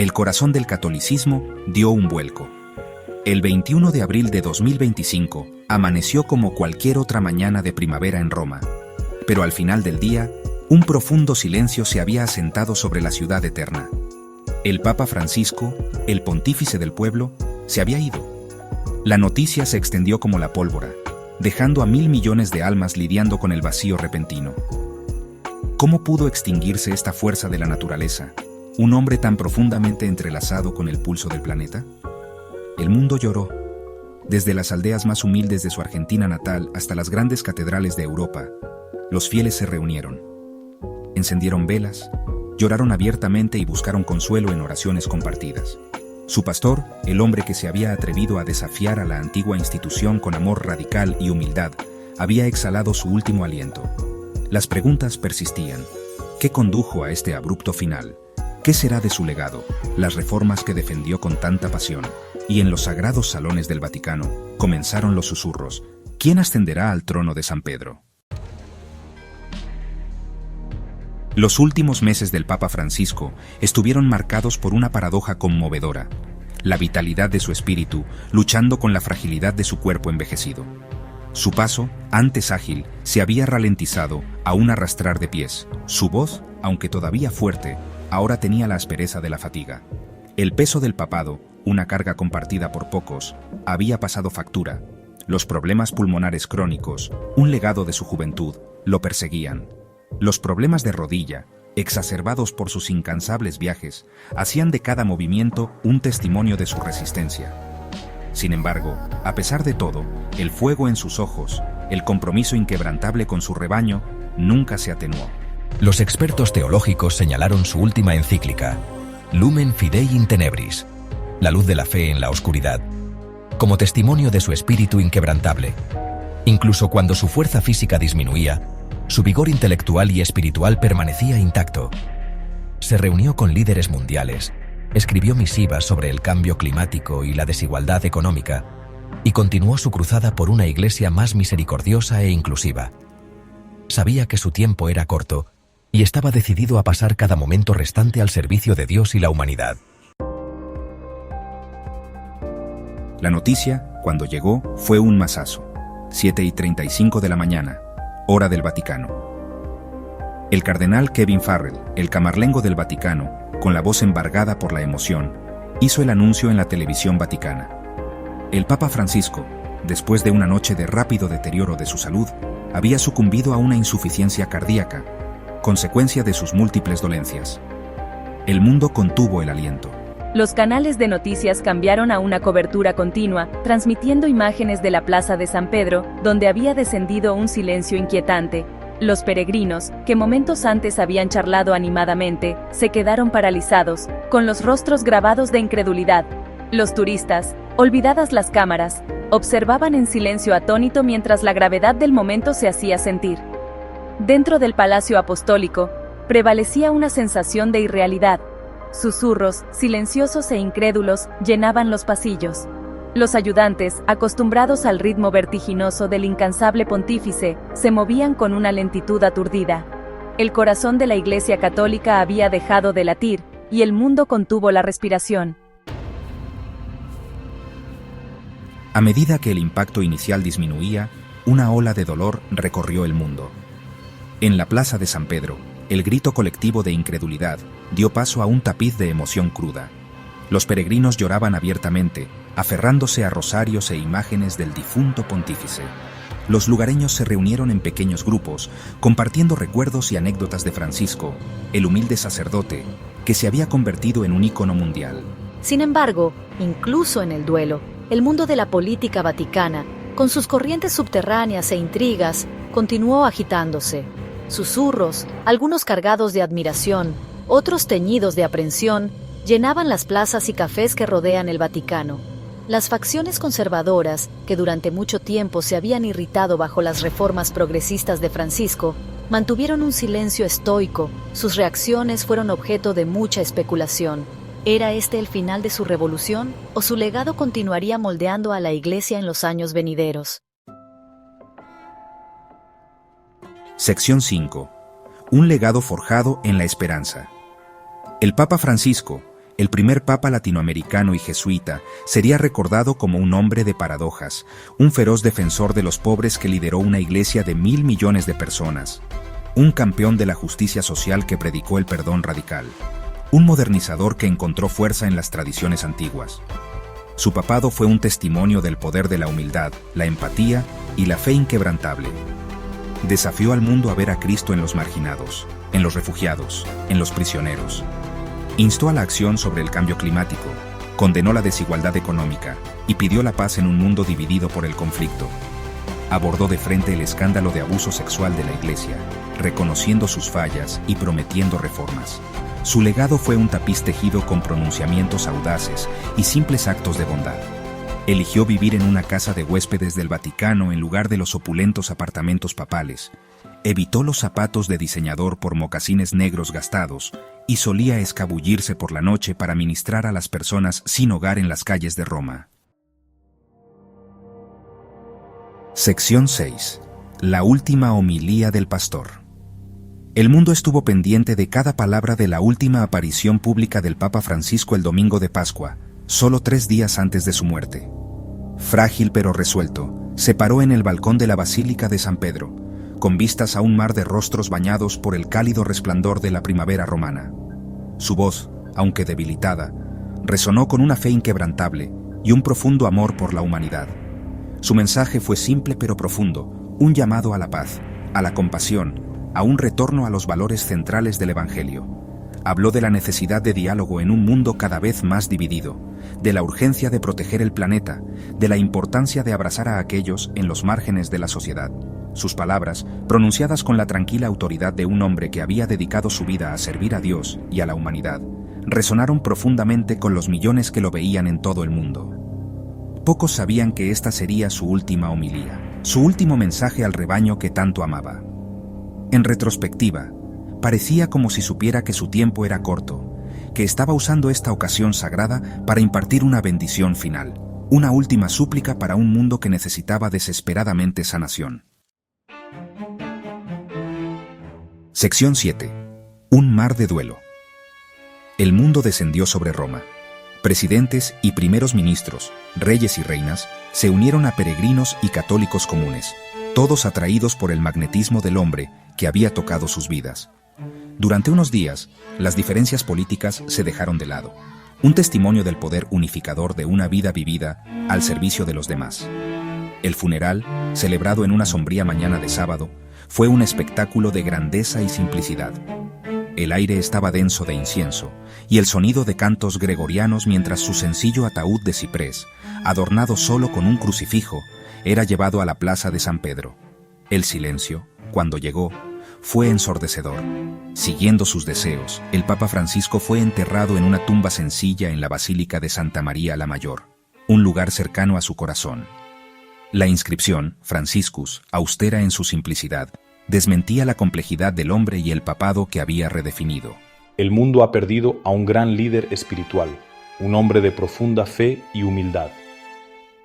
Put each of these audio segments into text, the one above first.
el corazón del catolicismo dio un vuelco. El 21 de abril de 2025 amaneció como cualquier otra mañana de primavera en Roma, pero al final del día, un profundo silencio se había asentado sobre la ciudad eterna. El Papa Francisco, el pontífice del pueblo, se había ido. La noticia se extendió como la pólvora, dejando a 1.000 millones de almas lidiando con el vacío repentino. ¿Cómo pudo extinguirse esta fuerza de la naturaleza, un hombre tan profundamente entrelazado con el pulso del planeta? El mundo lloró. Desde las aldeas más humildes de su Argentina natal hasta las grandes catedrales de Europa, los fieles se reunieron. Encendieron velas, lloraron abiertamente y buscaron consuelo en oraciones compartidas. Su pastor, el hombre que se había atrevido a desafiar a la antigua institución con amor radical y humildad, había exhalado su último aliento. Las preguntas persistían. ¿Qué condujo a este abrupto final? ¿Qué será de su legado, las reformas que defendió con tanta pasión? Y en los sagrados salones del Vaticano comenzaron los susurros. ¿Quién ascenderá al trono de San Pedro? Los últimos meses del Papa Francisco estuvieron marcados por una paradoja conmovedora: la vitalidad de su espíritu luchando con la fragilidad de su cuerpo envejecido. Su paso, antes ágil, se había ralentizado a un arrastrar de pies. Su voz, aunque todavía fuerte, ahora tenía la aspereza de la fatiga. El peso del papado, una carga compartida por pocos, había pasado factura. Los problemas pulmonares crónicos, un legado de su juventud, lo perseguían. Los problemas de rodilla, exacerbados por sus incansables viajes, hacían de cada movimiento un testimonio de su resistencia. Sin embargo, a pesar de todo, el fuego en sus ojos, el compromiso inquebrantable con su rebaño, nunca se atenuó. Los expertos teológicos señalaron su última encíclica, Lumen Fidei in Tenebris, la luz de la fe en la oscuridad, como testimonio de su espíritu inquebrantable. Incluso cuando su fuerza física disminuía, su vigor intelectual y espiritual permanecía intacto. Se reunió con líderes mundiales, escribió misivas sobre el cambio climático y la desigualdad económica, y continuó su cruzada por una iglesia más misericordiosa e inclusiva. Sabía que su tiempo era corto y estaba decidido a pasar cada momento restante al servicio de Dios y la humanidad. La noticia, cuando llegó, fue un mazazo. 7:35 de la mañana, hora del Vaticano. El cardenal Kevin Farrell, el camarlengo del Vaticano, con la voz embargada por la emoción, hizo el anuncio en la televisión vaticana. El Papa Francisco, después de una noche de rápido deterioro de su salud, había sucumbido a una insuficiencia cardíaca, consecuencia de sus múltiples dolencias. El mundo contuvo el aliento. Los canales de noticias cambiaron a una cobertura continua, transmitiendo imágenes de la Plaza de San Pedro, donde había descendido un silencio inquietante. Los peregrinos, que momentos antes habían charlado animadamente, se quedaron paralizados, con los rostros grabados de incredulidad. Los turistas, olvidadas las cámaras, observaban en silencio atónito mientras la gravedad del momento se hacía sentir. Dentro del Palacio Apostólico, prevalecía una sensación de irrealidad. Susurros, silenciosos e incrédulos, llenaban los pasillos. Los ayudantes, acostumbrados al ritmo vertiginoso del incansable pontífice, se movían con una lentitud aturdida. El corazón de la Iglesia Católica había dejado de latir, y el mundo contuvo la respiración. A medida que el impacto inicial disminuía, una ola de dolor recorrió el mundo. En la Plaza de San Pedro, el grito colectivo de incredulidad dio paso a un tapiz de emoción cruda. Los peregrinos lloraban abiertamente, aferrándose a rosarios e imágenes del difunto pontífice. Los lugareños se reunieron en pequeños grupos, compartiendo recuerdos y anécdotas de Francisco, el humilde sacerdote, que se había convertido en un ícono mundial. Sin embargo, incluso en el duelo, el mundo de la política vaticana, con sus corrientes subterráneas e intrigas, continuó agitándose. Susurros, algunos cargados de admiración, otros teñidos de aprensión, llenaban las plazas y cafés que rodean el Vaticano. Las facciones conservadoras, que durante mucho tiempo se habían irritado bajo las reformas progresistas de Francisco, mantuvieron un silencio estoico. Sus reacciones fueron objeto de mucha especulación. ¿Era este el final de su revolución, o su legado continuaría moldeando a la Iglesia en los años venideros? Sección 5. Un legado forjado en la esperanza. El Papa Francisco, el primer papa latinoamericano y jesuita, sería recordado como un hombre de paradojas, un feroz defensor de los pobres que lideró una iglesia de 1.000 millones de personas, un campeón de la justicia social que predicó el perdón radical, un modernizador que encontró fuerza en las tradiciones antiguas. Su papado fue un testimonio del poder de la humildad, la empatía y la fe inquebrantable. Desafió al mundo a ver a Cristo en los marginados, en los refugiados, en los prisioneros. Instó a la acción sobre el cambio climático, condenó la desigualdad económica y pidió la paz en un mundo dividido por el conflicto. Abordó de frente el escándalo de abuso sexual de la Iglesia, reconociendo sus fallas y prometiendo reformas. Su legado fue un tapiz tejido con pronunciamientos audaces y simples actos de bondad. Eligió vivir en una casa de huéspedes del Vaticano en lugar de los opulentos apartamentos papales. Evitó los zapatos de diseñador por mocasines negros gastados y solía escabullirse por la noche para ministrar a las personas sin hogar en las calles de Roma. Sección 6. La última homilía del pastor. El mundo estuvo pendiente de cada palabra de la última aparición pública del Papa Francisco el domingo de Pascua, solo 3 días antes de su muerte. Frágil pero resuelto, se paró en el balcón de la Basílica de San Pedro, con vistas a un mar de rostros bañados por el cálido resplandor de la primavera romana. Su voz, aunque debilitada, resonó con una fe inquebrantable y un profundo amor por la humanidad. Su mensaje fue simple pero profundo, un llamado a la paz, a la compasión, a un retorno a los valores centrales del Evangelio. Habló de la necesidad de diálogo en un mundo cada vez más dividido, de la urgencia de proteger el planeta, de la importancia de abrazar a aquellos en los márgenes de la sociedad. Sus palabras, pronunciadas con la tranquila autoridad de un hombre que había dedicado su vida a servir a Dios y a la humanidad, resonaron profundamente con los millones que lo veían en todo el mundo. Pocos sabían que esta sería su última homilía, su último mensaje al rebaño que tanto amaba. En retrospectiva, parecía como si supiera que su tiempo era corto, que estaba usando esta ocasión sagrada para impartir una bendición final, una última súplica para un mundo que necesitaba desesperadamente sanación. Sección 7. Un mar de duelo. El mundo descendió sobre Roma. Presidentes y primeros ministros, reyes y reinas, se unieron a peregrinos y católicos comunes, todos atraídos por el magnetismo del hombre que había tocado sus vidas. Durante unos días, las diferencias políticas se dejaron de lado, un testimonio del poder unificador de una vida vivida al servicio de los demás. El funeral, celebrado en una sombría mañana de sábado, fue un espectáculo de grandeza y simplicidad. El aire estaba denso de incienso y el sonido de cantos gregorianos mientras su sencillo ataúd de ciprés, adornado solo con un crucifijo, era llevado a la plaza de San Pedro. El silencio, cuando llegó, fue ensordecedor. Siguiendo sus deseos, el Papa Francisco fue enterrado en una tumba sencilla en la Basílica de Santa María la Mayor, un lugar cercano a su corazón. La inscripción, Franciscus, austera en su simplicidad, desmentía la complejidad del hombre y el papado que había redefinido. El mundo ha perdido a un gran líder espiritual, un hombre de profunda fe y humildad.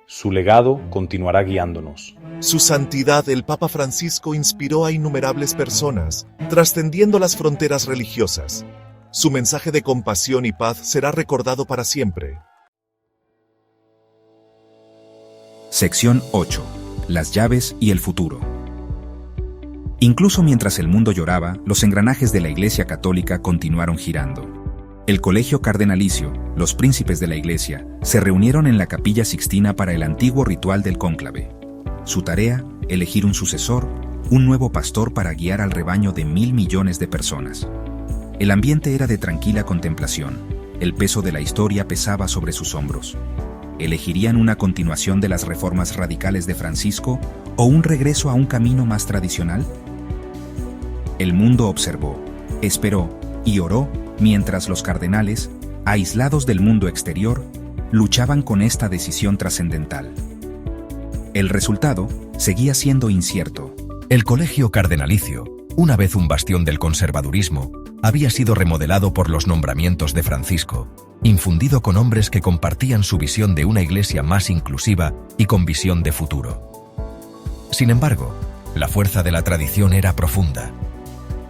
Su legado continuará guiándonos. Su santidad, el Papa Francisco, inspiró a innumerables personas, trascendiendo las fronteras religiosas. Su mensaje de compasión y paz será recordado para siempre. Sección 8. Las llaves y el futuro. Incluso mientras el mundo lloraba, los engranajes de la Iglesia Católica continuaron girando. El Colegio Cardenalicio, los príncipes de la Iglesia, se reunieron en la Capilla Sixtina para el antiguo ritual del cónclave. Su tarea, elegir un sucesor, un nuevo pastor para guiar al rebaño de 1.000 millones de personas. El ambiente era de tranquila contemplación, el peso de la historia pesaba sobre sus hombros. ¿Elegirían una continuación de las reformas radicales de Francisco o un regreso a un camino más tradicional? El mundo observó, esperó y oró mientras los cardenales, aislados del mundo exterior, luchaban con esta decisión trascendental. El resultado seguía siendo incierto. El Colegio Cardenalicio, una vez un bastión del conservadurismo, había sido remodelado por los nombramientos de Francisco, infundido con hombres que compartían su visión de una iglesia más inclusiva y con visión de futuro. Sin embargo, la fuerza de la tradición era profunda,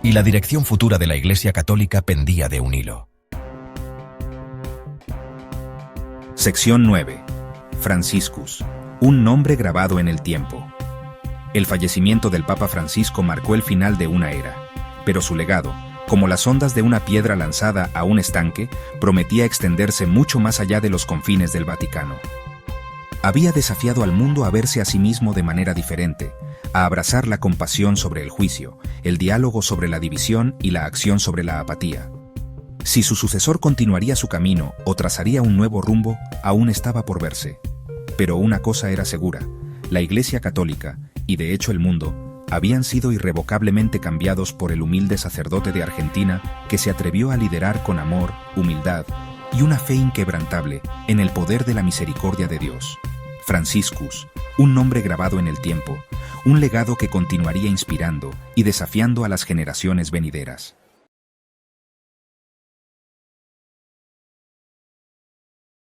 y la dirección futura de la Iglesia Católica pendía de un hilo. Sección 9. Franciscus, un nombre grabado en el tiempo. El fallecimiento del Papa Francisco marcó el final de una era, pero su legado, como las ondas de una piedra lanzada a un estanque, prometía extenderse mucho más allá de los confines del Vaticano. Había desafiado al mundo a verse a sí mismo de manera diferente, a abrazar la compasión sobre el juicio, el diálogo sobre la división y la acción sobre la apatía. Si su sucesor continuaría su camino o trazaría un nuevo rumbo, aún estaba por verse. Pero una cosa era segura: la Iglesia Católica, y de hecho el mundo, habían sido irrevocablemente cambiados por el humilde sacerdote de Argentina que se atrevió a liderar con amor, humildad y una fe inquebrantable en el poder de la misericordia de Dios. Franciscus, un nombre grabado en el tiempo, un legado que continuaría inspirando y desafiando a las generaciones venideras.